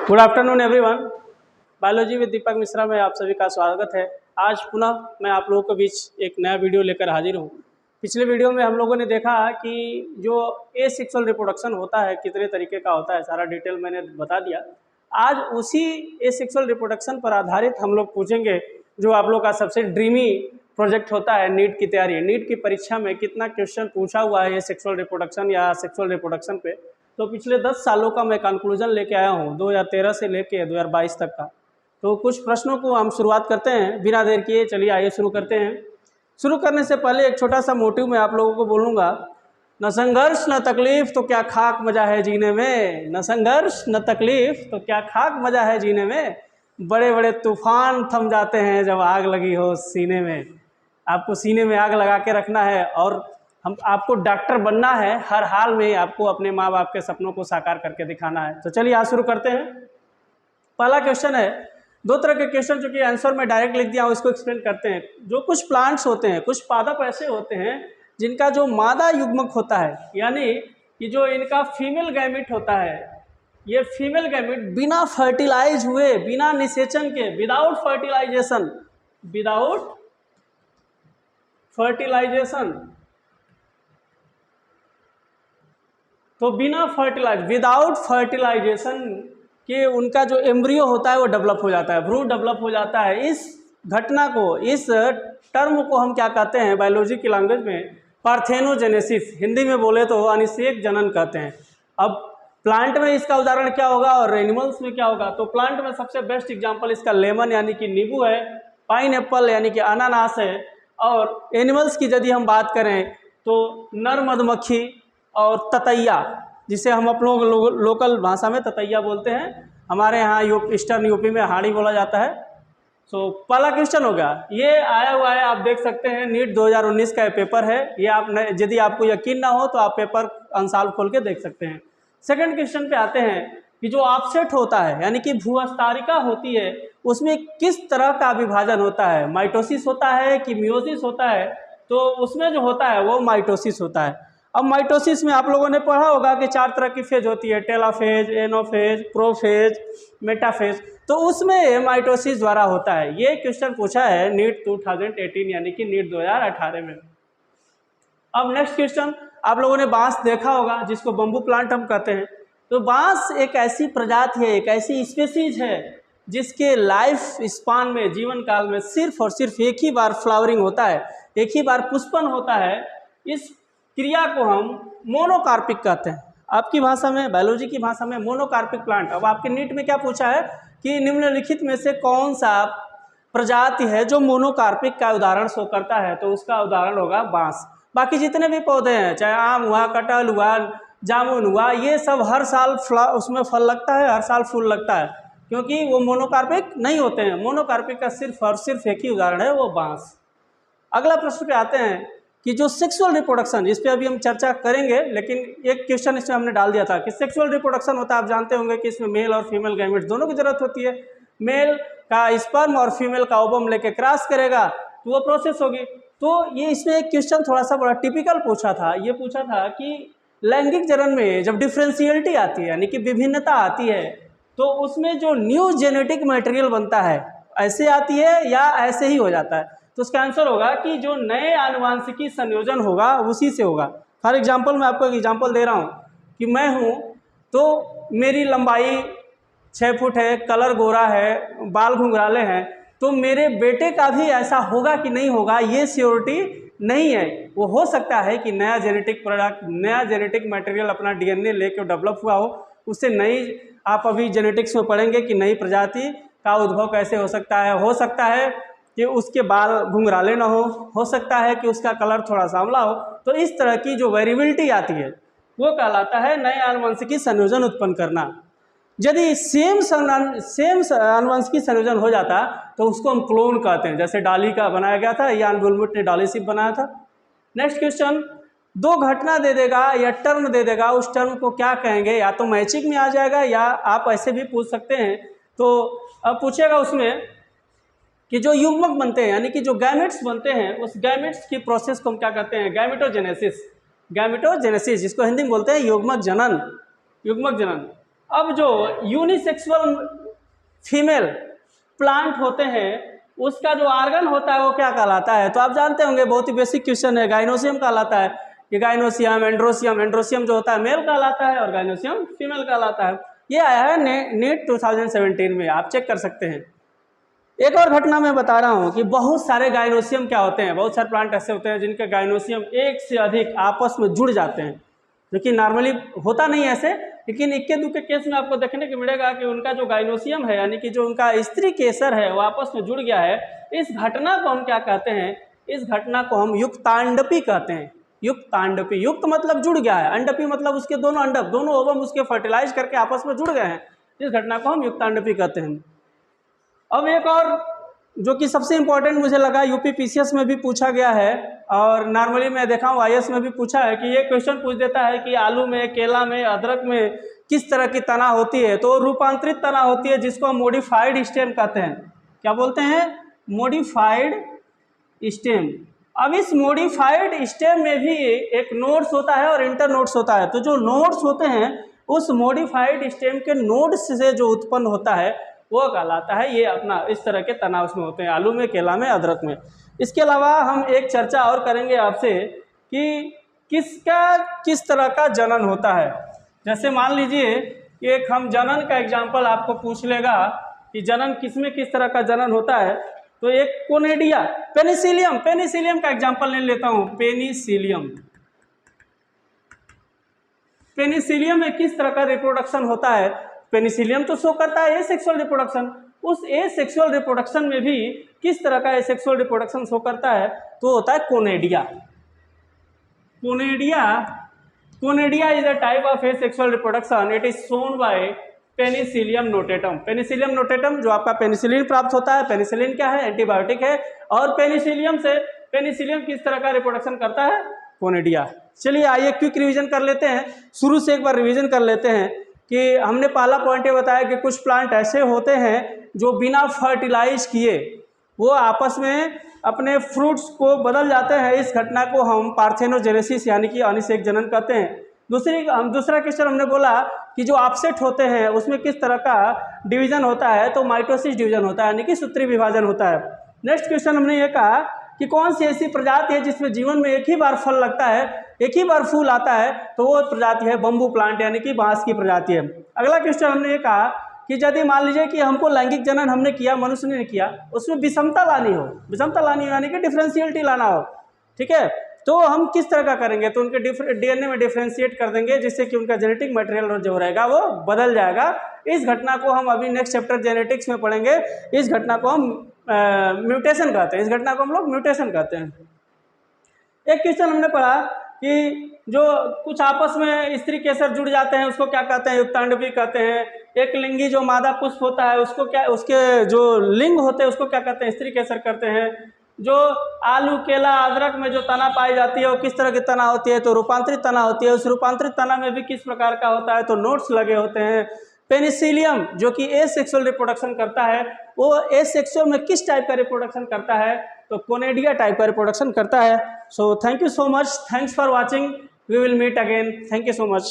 Good afternoon everyone. Biology with Deepak Mishra में आप सभी का स्वागत है। आज पुनः मैं आप लोगों के बीच एक नया वीडियो लेकर हाजिर हूँ। पिछले वीडियो में हम लोगों ने देखा कि जो एसेक्सुअल रिप्रोडक्शन होता है कितने तरीके का होता है, सारा डिटेल मैंने बता दिया। आज उसी एसेक्सुअल रिप्रोडक्शन पर आधारित हम लोग पूछेंगे जो आप लोग का सबसे ड्रीमी प्रोजेक्ट होता है नीट की तैयारी। नीट की परीक्षा में कितना क्वेश्चन पूछा हुआ है सेक्सुअल रिप्रोडक्शन या सेक्सुअल रिप्रोडक्शन पे, तो पिछले 10 सालों का मैं कंक्लूजन लेके आया हूँ 2013 से लेके 2022 तक का। तो कुछ प्रश्नों को हम शुरुआत करते हैं बिना देर किए। चलिए आइए शुरू करते हैं। शुरू करने से पहले एक छोटा सा मोटिव मैं आप लोगों को बोलूँगा, न संघर्ष न तकलीफ तो क्या खाक मजा है जीने में। न संघर्ष न तकलीफ तो क्या खाक मजा है जीने में। बड़े बड़े तूफान थम जाते हैं जब आग लगी हो सीने में। आपको सीने में आग लगा के रखना है और आपको डॉक्टर बनना है। हर हाल में आपको अपने माँ बाप के सपनों को साकार करके दिखाना है। तो चलिए आज शुरू करते हैं। पहला क्वेश्चन है, दो तरह के क्वेश्चन जो कि आंसर में डायरेक्ट लिख दिया हूँ, इसको एक्सप्लेन करते हैं। जो कुछ प्लांट्स होते हैं, कुछ पादप ऐसे होते हैं जिनका जो मादा युग्मक होता है, यानी कि जो इनका फीमेल गैमेट होता है, ये फीमेल गैमेट बिना फर्टिलाइज हुए, बिना निषेचन के, विदाउट फर्टिलाइजेशन, तो बिना विदाउट फर्टिलाइजेशन के उनका जो एम्ब्रियो होता है वो डेवलप हो जाता है, भ्रूण डेवलप हो जाता है। इस घटना को, इस टर्म को हम क्या कहते हैं बायोलॉजी की लैंग्वेज में? पार्थेनोजेनेसिस। हिंदी में बोले तो अनिषेक जनन कहते हैं। अब प्लांट में इसका उदाहरण क्या होगा और एनिमल्स में क्या होगा? तो प्लांट में सबसे बेस्ट एग्जांपल इसका लेमन यानी कि नींबू है, पाइन एप्पल यानी कि अनानास है, और एनिमल्स की यदि हम बात करें तो नर मधुमक्खी और ततैया, जिसे हम आप लोग लोकल भाषा में ततैया बोलते हैं। हमारे यहाँ ईस्टर्न यूपी में हाड़ी बोला जाता है। सो पहला क्वेश्चन हो गया, ये आया हुआ है, आप देख सकते हैं नीट 2019 का पेपर है ये। आप यदि आपको यकीन ना हो तो आप पेपर अंसाल खोल के देख सकते हैं। सेकंड क्वेश्चन पे आते हैं कि जो ऑफसेट होता है यानी कि भूअस्तारिका होती है, उसमें किस तरह का विभाजन होता है? माइटोसिस होता है कि मियोसिस होता है? तो उसमें जो होता है वो माइटोसिस होता है। अब माइटोसिस में आप लोगों ने पढ़ा होगा कि 4 तरह की फेज होती है, टेलोफेज, एनोफेज, प्रोफेज, मेटाफेज। तो उसमें माइटोसिस द्वारा होता है। ये क्वेश्चन पूछा है नीट 2018 यानी कि नीट 2018 में। अब नेक्स्ट क्वेश्चन, आप लोगों ने बांस देखा होगा जिसको बम्बू प्लांट हम कहते हैं। तो बांस एक ऐसी प्रजाति है, एक ऐसी स्पीसीज है जिसके लाइफ स्पान में, जीवन काल में सिर्फ और सिर्फ एक ही बार फ्लावरिंग होता है, एक ही बार पुष्पन होता है। इस क्रिया को हम मोनोकार्पिक कहते हैं। आपकी भाषा में, बायोलॉजी की भाषा में मोनोकार्पिक प्लांट। अब आपके नीट में क्या पूछा है कि निम्नलिखित में से कौन सा प्रजाति है जो मोनोकार्पिक का उदाहरण शो करता है? तो उसका उदाहरण होगा बांस। बाकी जितने भी पौधे हैं, चाहे आम हुआ, कटहल हुआ, जामुन हुआ, ये सब हर साल उसमें फल लगता है, हर साल फूल लगता है, क्योंकि वो मोनोकार्पिक नहीं होते हैं। मोनोकार्पिक का सिर्फ और सिर्फ एक ही उदाहरण है, वो बांस। अगला प्रश्न पे आते हैं कि जो सेक्सुअल रिप्रोडक्शन, इस पे अभी हम चर्चा करेंगे, लेकिन एक क्वेश्चन इसमें हमने डाल दिया था कि सेक्सुअल रिप्रोडक्शन होता है, आप जानते होंगे कि इसमें मेल और फीमेल गैमेट्स दोनों की जरूरत होती है। मेल का स्पर्म और फीमेल का ओवम लेके क्रॉस करेगा तो वो प्रोसेस होगी। तो ये इसमें एक क्वेश्चन थोड़ा सा बड़ा टिपिकल पूछा था। ये पूछा था कि लैंगिक जरण में जब डिफ्रेंशियलिटी आती है यानी कि विभिन्नता आती है, तो उसमें जो न्यू जेनेटिक मटेरियल बनता है, ऐसे आती है या ऐसे ही हो जाता है? तो उसका आंसर होगा कि जो नए आनुवांशिकी संयोजन होगा उसी से होगा। फॉर एग्जांपल मैं आपको एक एग्जांपल दे रहा हूँ कि मैं हूँ तो मेरी लंबाई 6 फुट है, कलर गोरा है, बाल घुंघराले हैं, तो मेरे बेटे का भी ऐसा होगा कि नहीं होगा ये श्योरिटी नहीं है। वो हो सकता है कि नया जेनेटिक प्रोडक्ट, नया जेनेटिक मटेरियल अपना डीएनए लेके डेवलप हुआ हो, उससे नई, आप अभी जेनेटिक्स में पढ़ेंगे कि नई प्रजाति का उद्भव कैसे हो सकता है। हो सकता है कि उसके बाल घुंघराले ना हो सकता है कि उसका कलर थोड़ा सांवला हो। तो इस तरह की जो वेरिएबिलिटी आती है वो कहलाता है नए आनुवंशिकी संयोजन उत्पन्न करना। यदि सेम आनुवंशिकी संयोजन हो जाता तो उसको हम क्लोन कहते हैं, जैसे डॉली का बनाया गया था, यान बुलमुट ने डॉली शिप बनाया था। नेक्स्ट क्वेश्चन, 2 घटना दे देगा या टर्म दे देगा, उस टर्म को क्या कहेंगे? या तो मैचिंग में आ जाएगा या आप ऐसे भी पूछ सकते हैं। तो अब पूछेगा उसमें कि जो युग्मक बनते हैं यानी कि जो गैमेट्स बनते हैं, उस गैमेट्स की प्रोसेस को हम क्या कहते हैं? गैमेटोजेनेसिस। जिसको हिंदी में बोलते हैं युग्मक जनन। अब जो यूनिसेक्सुअल फीमेल प्लांट होते हैं उसका जो ऑर्गन होता है वो क्या कहलाता है? तो आप जानते होंगे, बहुत ही बेसिक क्वेश्चन है, गाइनोसियम कहलाता है। ये गाइनोसियम, एंड्रोसियम, एंड्रोसियम जो होता है मेल कहलाता है और गाइनोसियम फीमेल कहलाता है। ये आया है नीट 2017 में, आप चेक कर सकते हैं। एक और घटना मैं बता रहा हूँ कि बहुत सारे गाइनोसियम क्या होते हैं, बहुत सारे प्लांट ऐसे होते हैं जिनके गाइनोसियम एक से अधिक आपस में जुड़ जाते हैं, जो कि नॉर्मली होता नहीं है ऐसे, लेकिन इक्के दुक्के केस में आपको देखने को मिलेगा कि उनका जो गाइनोसियम है यानी कि जो उनका स्त्री केसर है वो आपस में जुड़ गया है। इस घटना को हम क्या कहते हैं? इस घटना को हम युक्तांडपी कहते हैं। युक्तांडपी, युक्त मतलब जुड़ गया है, अंडपी मतलब उसके दोनों अंडप, दोनों ओवम उसके फर्टिलाइज करके आपस में जुड़ गए हैं। इस घटना को हम युक्तांडपी कहते हैं। अब एक और जो कि सबसे इम्पोर्टेंट मुझे लगा, यूपी पीसीएस में भी पूछा गया है और नॉर्मली मैं देखा हूँ आईएएस में भी पूछा है कि ये क्वेश्चन पूछ देता है कि आलू में, केला में, अदरक में किस तरह की तना होती है? तो रूपांतरित तना होती है जिसको हम मॉडिफाइड स्टेम कहते हैं। क्या बोलते हैं? Modified stem. अब इस मॉडिफाइड स्टेम में भी एक नोड्स होता है और इंटर नोड्स होता है। तो जो नोड्स होते हैं उस मॉडिफाइड स्टेम के नोड्स से जो उत्पन्न होता है वो कहलाता है, ये अपना इस तरह के तना उसमें होते हैं, आलू में, केला में, अदरक में। इसके अलावा हम एक चर्चा और करेंगे आपसे कि किसका किस तरह का जनन होता है। जैसे मान लीजिए कि एक हम जनन का एग्जाम्पल आपको पूछ लेगा कि जनन किसमें किस तरह का जनन होता है, तो एक कोनेडिया, पेनिसिलियम, पेनिसिलियम का एग्जाम्पल ले लेता हूँ। पेनिसिलियम, पेनिसिलियम में किस तरह का रिप्रोडक्शन होता है? पेनिसिलियम तो शो करता है एसेक्सुअल रिप्रोडक्शन, उस एसेक्सुअल रिप्रोडक्शन में भी किस तरह का एसेक्सुअल रिप्रोडक्शन शो करता है? तो होता है conidia. Conidia, conidia is a type of asexual reproduction, it is shown by Penicillium notatum. Penicillium notatum जो आपका पेनिसिलिन प्राप्त होता है, पेनिसिलिन क्या है? एंटीबायोटिक है, और पेनिसिलियम से पेनिसिलियम किस तरह का रिप्रोडक्शन करता है? कोनेडिया। चलिए आइए क्विक रिवीजन कर लेते हैं, शुरू से एक बार रिवीजन कर लेते हैं कि हमने पहला पॉइंट ये बताया कि कुछ प्लांट ऐसे होते हैं जो बिना फर्टिलाइज किए वो आपस में अपने फ्रूट्स को बदल जाते हैं। इस घटना को हम पार्थेनोजेनेसिस यानी कि अनिषेक जनन कहते हैं। दूसरा क्वेश्चन हमने बोला कि जो ऑफसेट होते हैं उसमें किस तरह का डिवीजन होता है? तो माइटोसिस डिवीजन होता है यानी कि सूत्री विभाजन होता है। नेक्स्ट क्वेश्चन हमने ये कहा कि कौन सी ऐसी प्रजाति है जिसमें जीवन में एक ही बार फल लगता है, एक ही बार फूल आता है? तो वो प्रजाति है बम्बू प्लांट यानी कि बांस की प्रजाति है। अगला क्वेश्चन हमने ये कहा कि यदि मान लीजिए कि हमको लैंगिक जनन हमने किया, मनुष्य ने किया, उसमें विषमता लानी हो, विषमता लानी हो यानी कि डिफरेंशियलिटी लाना हो, ठीक है, तो हम किस तरह का करेंगे? तो उनके डीएनए में डिफ्रेंशिएट कर देंगे जिससे कि उनका जेनेटिक मटेरियल जो रहेगा वो बदल जाएगा। इस घटना को हम अभी नेक्स्ट चैप्टर जेनेटिक्स में पढ़ेंगे। इस घटना को हम म्यूटेशन कहते हैं, इस घटना को हम लोग म्यूटेशन कहते हैं। एक क्वेश्चन हमने पढ़ा कि जो कुछ आपस में स्त्री केसर जुड़ जाते हैं उसको क्या कहते हैं? युक्तांडपी कहते हैं। एक लिंगी जो मादा पुष्प होता है उसको क्या, उसके जो लिंग होते हैं उसको क्या कहते हैं? स्त्री केसर करते हैं। जो आलू, केला, अदरक में जो तना पाई जाती है वो किस तरह की तना होती है? तो रूपांतरित तना होती है। उस रूपांतरित तना में भी किस प्रकार का होता है? तो नोड्स लगे होते हैं। पेनिसिलियम जो कि एसेक्सुअल रिप्रोडक्शन करता है, वो एसेक्सुअल में किस टाइप का रिप्रोडक्शन करता है? तो कोनेडिया टाइप का रिप्रोडक्शन करता है। So thank you so much, thanks for watching, we will meet again, thank you so much.